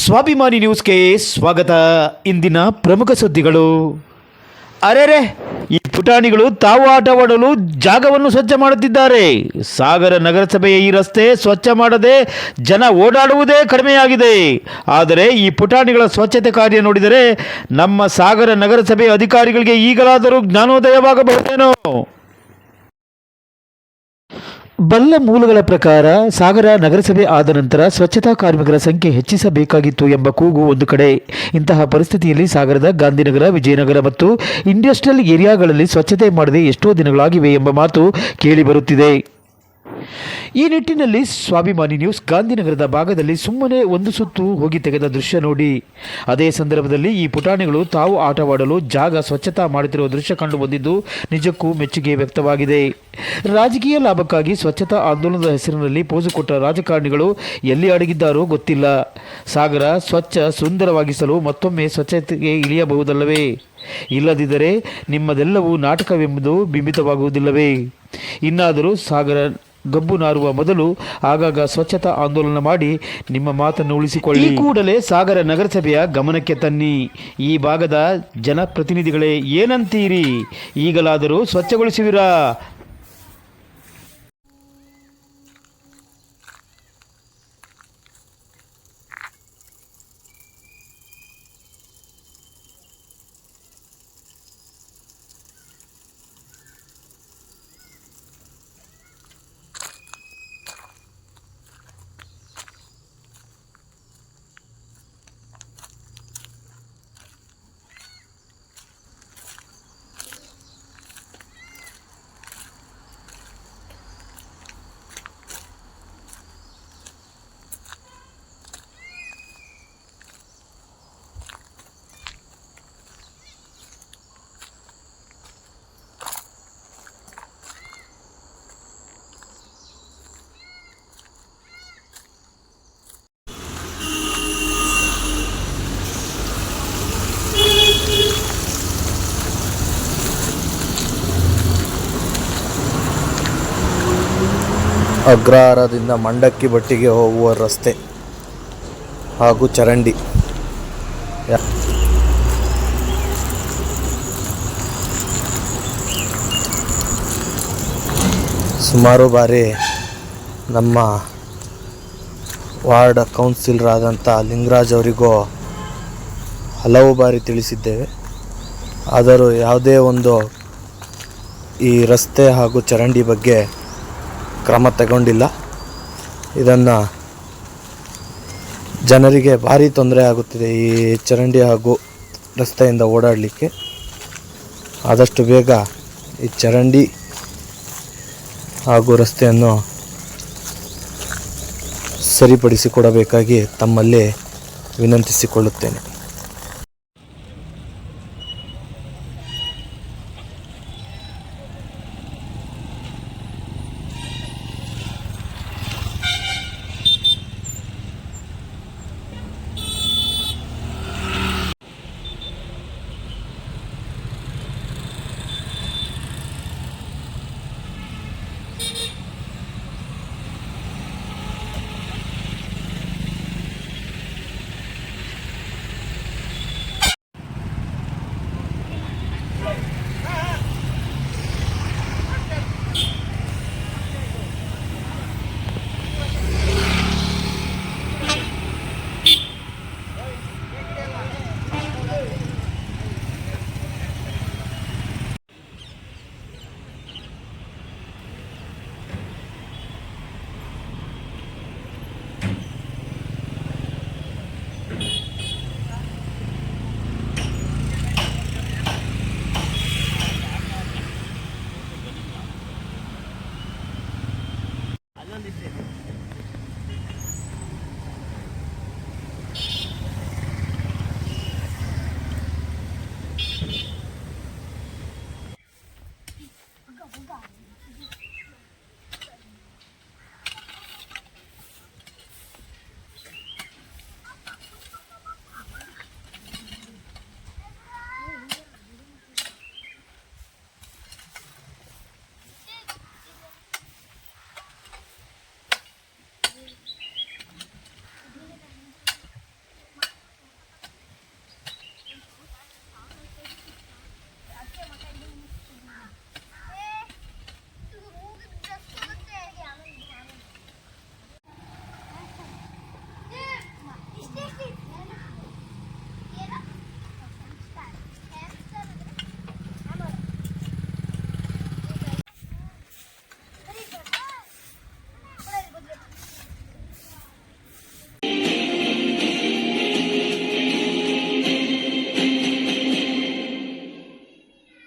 ಸ್ವಾಭಿಮಾನಿ ನ್ಯೂಸ್ಗೆ ಸ್ವಾಗತ. ಇಂದಿನ ಪ್ರಮುಖ ಸುದ್ದಿಗಳು. ಅರೆರೆ, ಈ ಪುಟಾಣಿಗಳು ತಾವು ಆಟವಾಡಲು ಜಾಗವನ್ನು ಸ್ವಚ್ಛ ಮಾಡುತ್ತಿದ್ದಾರೆ. ಸಾಗರ ನಗರಸಭೆಯ ಈ ರಸ್ತೆ ಸ್ವಚ್ಛ ಮಾಡದೆ ಜನ ಓಡಾಡುವುದೇ ಕಡಿಮೆಯಾಗಿದೆ. ಆದರೆ ಈ ಪುಟಾಣಿಗಳ ಸ್ವಚ್ಛತೆ ಕಾರ್ಯ ನೋಡಿದರೆ ನಮ್ಮ ಸಾಗರ ನಗರಸಭೆಯ ಅಧಿಕಾರಿಗಳಿಗೆ ಈಗಲಾದರೂ ಜ್ಞಾನೋದಯವಾಗಬಹುದೇನೋ. ಬಲ್ಲ ಮೂಲಗಳ ಪ್ರಕಾರ ಸಾಗರ ನಗರಸಭೆ ಆದ ನಂತರ ಸ್ವಚ್ಛತಾ ಕಾರ್ಮಿಕರ ಸಂಖ್ಯೆ ಹೆಚ್ಚಿಸಬೇಕಾಗಿತ್ತು ಎಂಬ ಕೂಗು ಒಂದು ಕಡೆ. ಇಂತಹ ಪರಿಸ್ಥಿತಿಯಲ್ಲಿ ಸಾಗರದ ಗಾಂಧಿನಗರ, ವಿಜಯನಗರ ಮತ್ತು ಇಂಡಸ್ಟ್ರಿಯಲ್ ಏರಿಯಾಗಳಲ್ಲಿ ಸ್ವಚ್ಛತೆ ಮಾಡದೆ ಎಷ್ಟೋ ದಿನಗಳಾಗಿವೆ ಎಂಬ ಮಾತು ಕೇಳಿಬರುತ್ತಿದೆ. ಈ ನಿಟ್ಟಿನಲ್ಲಿ ಸ್ವಾಭಿಮಾನಿ ನ್ಯೂಸ್ ಗಾಂಧಿನಗರದ ಭಾಗದಲ್ಲಿ ಸುಮ್ಮನೆ ಒಂದು ಸುತ್ತು ಹೋಗಿ ತೆಗೆದ ದೃಶ್ಯ ನೋಡಿ. ಅದೇ ಸಂದರ್ಭದಲ್ಲಿ ಈ ಪುಟಾಣಿಗಳು ತಾವು ಆಟವಾಡಲು ಜಾಗ ಸ್ವಚ್ಛತಾ ಮಾಡುತ್ತಿರುವ ದೃಶ್ಯ ಕಂಡು ಬಂದಿದ್ದು ನಿಜಕ್ಕೂ ಮೆಚ್ಚುಗೆ ವ್ಯಕ್ತವಾಗಿದೆ. ರಾಜಕೀಯ ಲಾಭಕ್ಕಾಗಿ ಸ್ವಚ್ಛತಾ ಆಂದೋಲನದ ಹೆಸರಿನಲ್ಲಿ ಪೋಸು ಕೊಟ್ಟ ರಾಜಕಾರಣಿಗಳು ಎಲ್ಲಿ ಅಡಗಿದ್ದಾರೋ ಗೊತ್ತಿಲ್ಲ. ಸಾಗರ ಸ್ವಚ್ಛ ಸುಂದರವಾಗಿಸಲು ಮತ್ತೊಮ್ಮೆ ಸ್ವಚ್ಛತೆಗೆ ಇಳಿಯಬಹುದಲ್ಲವೇ? ಇಲ್ಲದಿದ್ದರೆ ನಿಮ್ಮದೆಲ್ಲವೂ ನಾಟಕವೆಂಬುದು ಬಿಂಬಿತವಾಗುವುದಿಲ್ಲವೇ? ಇನ್ನಾದರೂ ಸಾಗರ ಗಬ್ಬು ನಾರುವ ಮೊದಲು ಆಗಾಗ ಸ್ವಚ್ಛತಾ ಆಂದೋಲನ ಮಾಡಿ ನಿಮ್ಮ ಮಾತನ್ನು ಉಳಿಸಿಕೊಳ್ಳಿ. ಈ ಕೂಡಲೇ ಸಾಗರ ನಗರಸಭೆಯ ಗಮನಕ್ಕೆ ತನ್ನಿ. ಈ ಭಾಗದ ಜನಪ್ರತಿನಿಧಿಗಳೇ ಏನಂತೀರಿ? ಈಗಲಾದರೂ ಸ್ವಚ್ಛಗೊಳಿಸುವಿರಾ? ಅಗ್ರಹಾರದಿಂದ ಮಂಡಕ್ಕಿ ಬಟ್ಟಿಗೆ ಹೋಗುವ ರಸ್ತೆ ಹಾಗೂ ಚರಂಡಿ. ಸುಮಾರು ಬಾರಿ ನಮ್ಮ ವಾರ್ಡ್ ಕೌನ್ಸಿಲರ್ ಆದಂಥ ಲಿಂಗರಾಜ್ ಅವರಿಗೂ ಹಲವು ಬಾರಿ ತಿಳಿಸಿದ್ದೇವೆ. ಆದರೂ ಯಾವುದೇ ಒಂದು ಈ ರಸ್ತೆ ಹಾಗೂ ಚರಂಡಿ ಬಗ್ಗೆ ಕ್ರಮ ತಗೊಂಡಿಲ್ಲ. ಇದನ್ನು ಜನರಿಗೆ ಭಾರಿ ತೊಂದರೆ ಆಗುತ್ತಿದೆ ಈ ಚರಂಡಿ ಹಾಗೂ ರಸ್ತೆಯಿಂದ ಓಡಾಡಲಿಕ್ಕೆ. ಆದಷ್ಟು ಬೇಗ ಈ ಚರಂಡಿ ಹಾಗೂ ರಸ್ತೆಯನ್ನು ಸರಿಪಡಿಸಿಕೊಡಬೇಕಾಗಿ ತಮ್ಮಲ್ಲಿ ವಿನಂತಿಸಿಕೊಳ್ಳುತ್ತೇನೆ.